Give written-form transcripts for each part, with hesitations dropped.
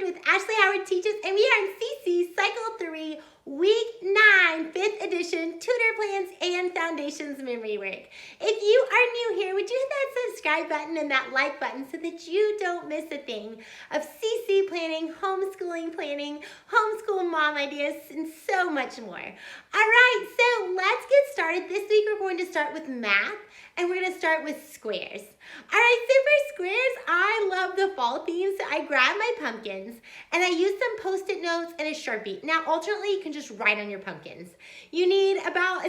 with Ashley Howard Teaches, and we are in CC Cycle 3, Week 9, 5th edition, Tutor Plans and Foundations Memory Work. If you are new here, would you hit that subscribe button and that like button so that you don't miss a thing of CC planning, homeschooling planning, homeschool mom ideas, and so much more. All right, so let's get started. This week we're going to start with math, and we're going to start with squares. All right, so for squares, I love the fall theme, so I grabbed my pumpkins, and I used some Post-it notes and a Sharpie. Now, alternately, you can just write on your pumpkins. You need about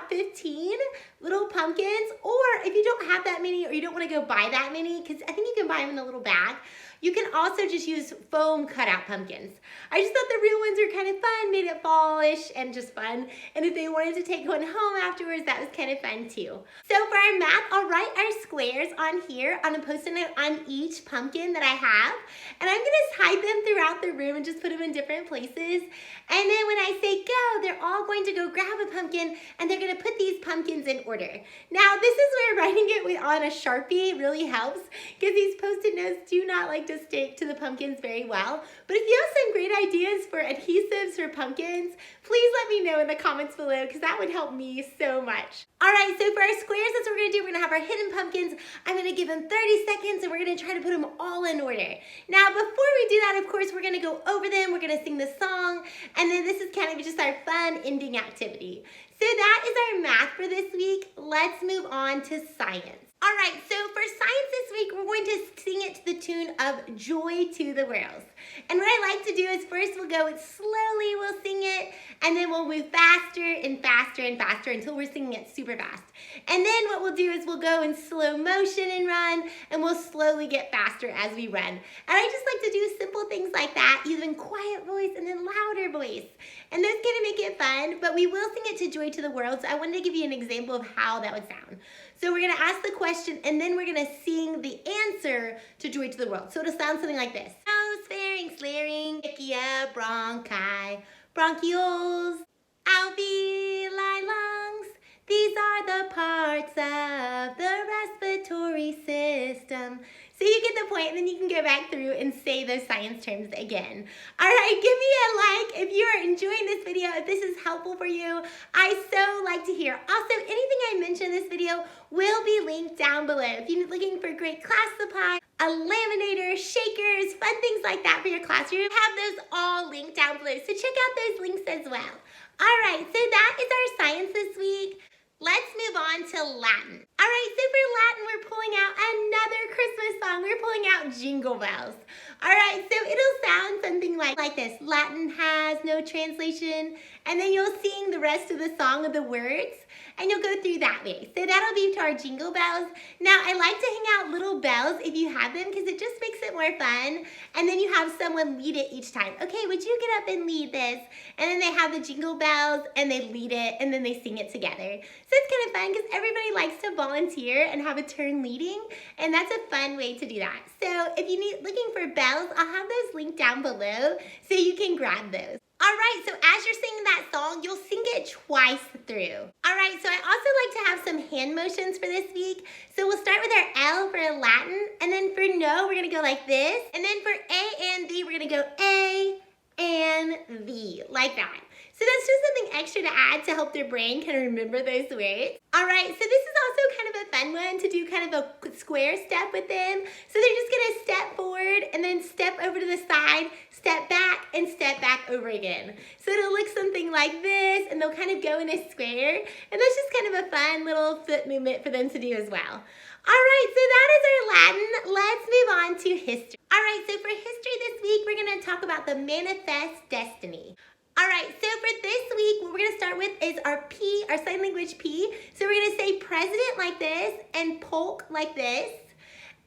15 little pumpkins, or if you don't have that many, or you don't want to go buy that many, because I think you can buy them in a little bag, you can also just use foam cutout pumpkins. I just thought the real ones were kind of fun, made it fallish and just fun. And if they wanted to take one home afterwards, that was kind of fun too. So for our math, I'll write our squares on here on a Post-it note on each pumpkin that I have. And I'm gonna hide them throughout the room and just put them in different places. And then when I say go, they're all going to go grab a pumpkin and they're gonna put these pumpkins in order. Now this is where writing it on a Sharpie really helps, because these Post-it notes do not like to stick to the pumpkins very well. But if you have some great ideas for adhesives for pumpkins, please let me know in the comments below, because that would help me so much. All right, so for our squares, that's what we're gonna do. We're gonna have our hidden pumpkins. I'm gonna give them 30 seconds and we're gonna try to put them all in order. Now, before we do that, of course, we're gonna go over them. We're gonna sing the song, and then this is kind of just our fun ending activity. So that is our math for this week. Let's move on to science. All right, so for science this week, we're going to sing it to the tune of Joy to the World. And what I like to do is first we'll go slowly, we'll sing it, and then we'll move faster and faster and faster until we're singing it super fast. And then what we'll do is we'll go in slow motion and run, and we'll slowly get faster as we run. And I just like to do simple things like that, even quiet voice and then louder voice. And those kind of make it fun, but we will sing it to Joy to the World, so I wanted to give you an example of how that would sound. So we're gonna ask the question, and then we're gonna sing the answer to Joy to the World. So it'll sound something like this. Nose, pharynx, larynx, trachea, bronchi, bronchioles, alveoli, lungs. These are the parts of the respiratory system. So you get the point, and then you can go back through and say those science terms again. All right, give me a like if you are enjoying this video, if this is helpful for you. I so like to hear. Also, anything I mention in this video will be linked down below. If you're looking for great class supply, a laminator, shakers, fun things like that for your classroom, have those all linked down below. So check out those links as well. All right, so that is our science this week. Let's move on to Latin. All right, so for Latin, we're pulling out another Christmas song. We're pulling out Jingle Bells. All right, so it'll sound something like this. Latin has no translation, and then you'll sing the rest of the song of the words, and you'll go through that way. So that'll be to our Jingle Bells. Now, I like to hang out little bells if you have them, because it just makes it more fun. And then you have someone lead it each time. Okay, would you get up and lead this? And then they have the Jingle Bells, and they lead it, and then they sing it together. So it's kind of fun, because everybody likes to volunteer and have a turn leading, and that's a fun way to do that. So if you're looking for bells, I'll have those linked down below so you can grab those. All right, so as you're singing that song, you'll sing it twice through. All right, so I also like to have some hand motions for this week. So we'll start with our L for Latin, and then for no, we're gonna go like this. And then for A and V, we're gonna go A and V, like that. So that's just something extra to add to help their brain kind of remember those words. All right, so this is also kind of a fun one to do kind of a square step with them. So they're just gonna step forward and then step over to the side, step back, and step back over again. So it'll look something like this, and they'll kind of go in a square. And that's just kind of a fun little foot movement for them to do as well. All right, so that is our Latin. Let's move on to history. All right, so for history this week, we're gonna talk about the manifest destiny. All right, so for this week, what we're gonna start with is our P, our sign language P. So we're gonna say president like this and polk like this.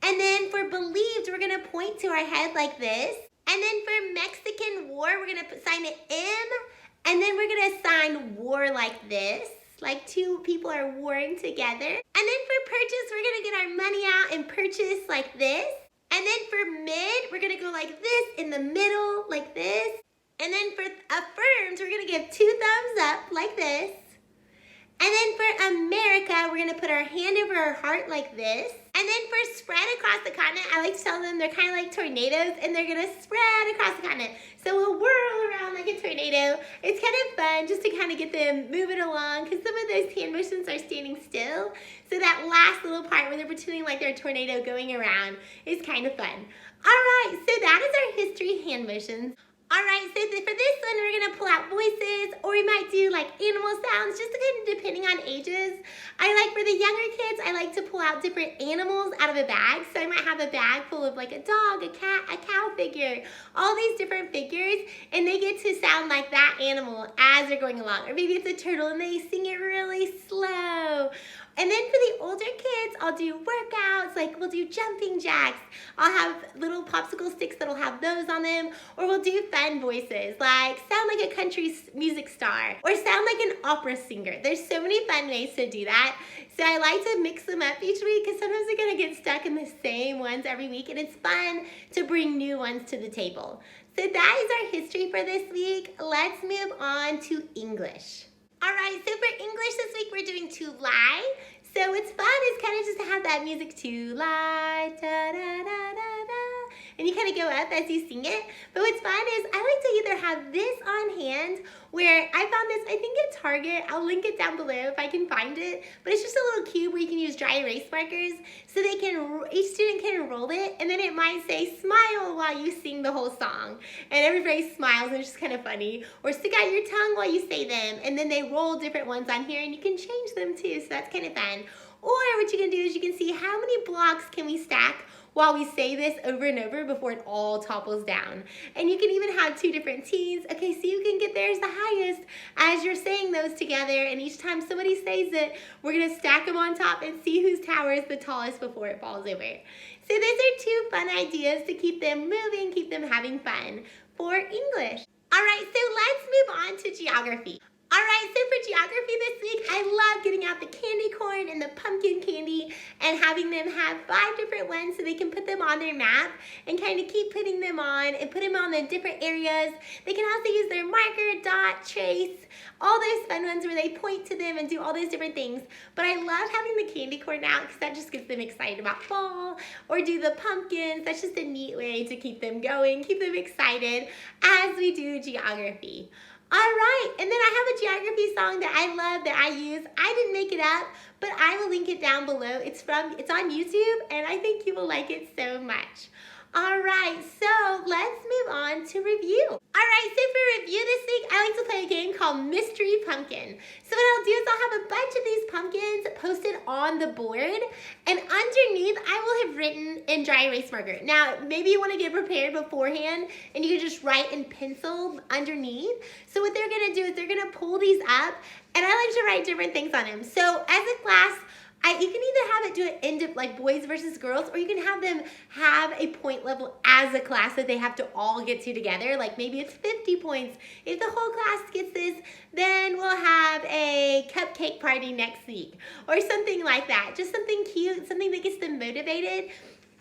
And then for believed, we're gonna point to our head like this. And then for Mexican war, we're gonna sign an M. And then we're gonna sign war like this, like two people are warring together. And then for purchase, we're gonna get our money out and purchase like this. And then for mid, we're gonna go like this in the middle, like this. And then for affirmed, we're gonna give 2 thumbs up like this. And then for America, we're gonna put our hand over our heart like this. And then for spread across the continent, I like to tell them they're kind of like tornadoes and they're gonna spread across the continent. So we'll whirl around like a tornado. It's kind of fun just to kind of get them moving along because some of those hand motions are standing still. So that last little part where they're pretending like they're a tornado going around is kind of fun. All right, so that is our history hand motions. All right, so for this one, we're gonna pull out voices, or we might do like animal sounds, just kind of depending on ages. I like for the younger kids, I like to pull out different animals out of a bag. So I might have a bag full of like a dog, a cat, a cow figure, all these different figures, and they get to sound like that animal as they're going along. Or maybe it's a turtle and they sing it really slow. And then for the older kids, I'll do workouts, like we'll do jumping jacks. I'll have little popsicle sticks that'll have those on them, or we'll do fun voices, like sound like a country music star, or sound like an opera singer. There's so many fun ways to do that. So I like to mix them up each week because sometimes they're gonna get stuck in the same ones every week, and it's fun to bring new ones to the table. So that is our history for this week. Let's move on to English. All right, so for English this week, we're doing to lie. So what's fun is kind of just to have that music to lie, da da da da da, and you kind of go up as you sing it. But what's fun is I like to either have this on hand, where I found this, I think at Target. I'll link it down below if I can find it. But it's just a little cube where you can use dry erase markers, so they can, each student can roll it, and then it might say smile while you sing the whole song, and everybody smiles, and it's just kind of funny. Or stick out your tongue while you say them, and then they roll different ones on here, and you can change them too, so that's kind of fun. Or what you can do is you can see how many blocks can we stack while we say this over and over before it all topples down. And you can even have two different teams. Okay, so you can get theirs the highest as you're saying those together, and each time somebody says it, we're gonna stack them on top and see whose tower is the tallest before it falls over. So those are two fun ideas to keep them moving, keep them having fun for English. All right, so let's move on to geography. All right, so for geography this week, I love getting out the candy corn and the pumpkin candy and having them have 5 different ones so they can put them on their map and kind of keep putting them on and put them on the different areas. They can also use their marker, dot, trace, all those fun ones where they point to them and do all those different things. But I love having the candy corn out because that just gets them excited about fall, or do the pumpkins. That's just a neat way to keep them going, keep them excited as we do geography. All right, and then I have a geography song that I love that I use. I didn't make it up, but I will link it down below. It's on YouTube, and I think you will like it so much. All right, so let's move on to review. All right, so for review this week, I like to play a game called Mystery Pumpkin. So what I'll do is I'll have a bunch of these pumpkins posted on the board, and underneath I will have written in dry erase marker. Now, maybe you want to get prepared beforehand, and you can just write in pencil underneath. So what they're gonna do is they're gonna pull these up, and I like to write different things on them. So as a class, you can either have it do it in like boys versus girls, or you can have them have a point level as a class that they have to all get to together. Like maybe it's 50 points. If the whole class gets this, then we'll have a cupcake party next week, or something like that. Just something cute, something that gets them motivated.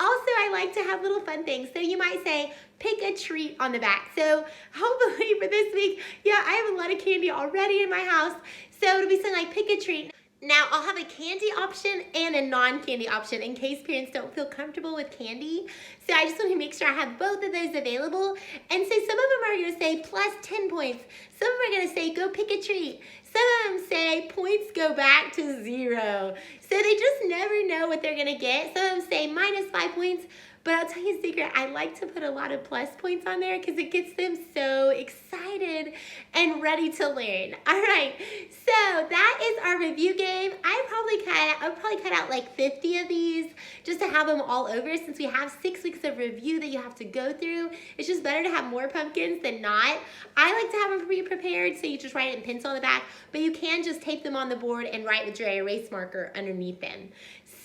Also, I like to have little fun things. So you might say, pick a treat on the back. So hopefully for this week, yeah, I have a lot of candy already in my house. So it'll be something like pick a treat. Now, I'll have a candy option and a non-candy option in case parents don't feel comfortable with candy. So I just want to make sure I have both of those available. And so some of them are going to say plus 10 points. Some of them are going to say go pick a treat. Some of them say points go back to 0. So they just never know what they're going to get. Some of them say minus 5 points. But I'll tell you a secret, I like to put a lot of plus points on there because it gets them so excited and ready to learn. All right, so that is our review game. I'll probably cut out like 50 of these just to have them all over, since we have 6 weeks of review that you have to go through. It's just better to have more pumpkins than not. I like to have them pre-prepared, so you just write it in pencil on the back, but you can just tape them on the board and write with dry erase marker underneath them.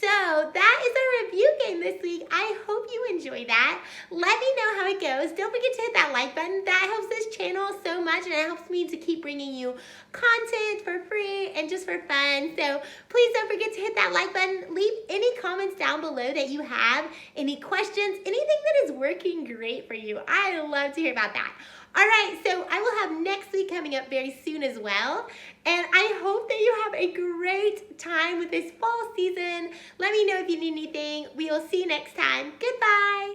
So that is our review game this week. I hope you enjoy that. Let me know how it goes. Don't forget to hit that like button. That helps this channel so much, and it helps me to keep bringing you content for free and just for fun. So please don't forget to hit that like button. Leave any comments down below that you have, any questions, anything that is working great for you. I love to hear about that. All right, so I will have next week coming up very soon as well. And I hope that you have a great time with this fall season. Let me know if you need anything. We will see you next time. Goodbye.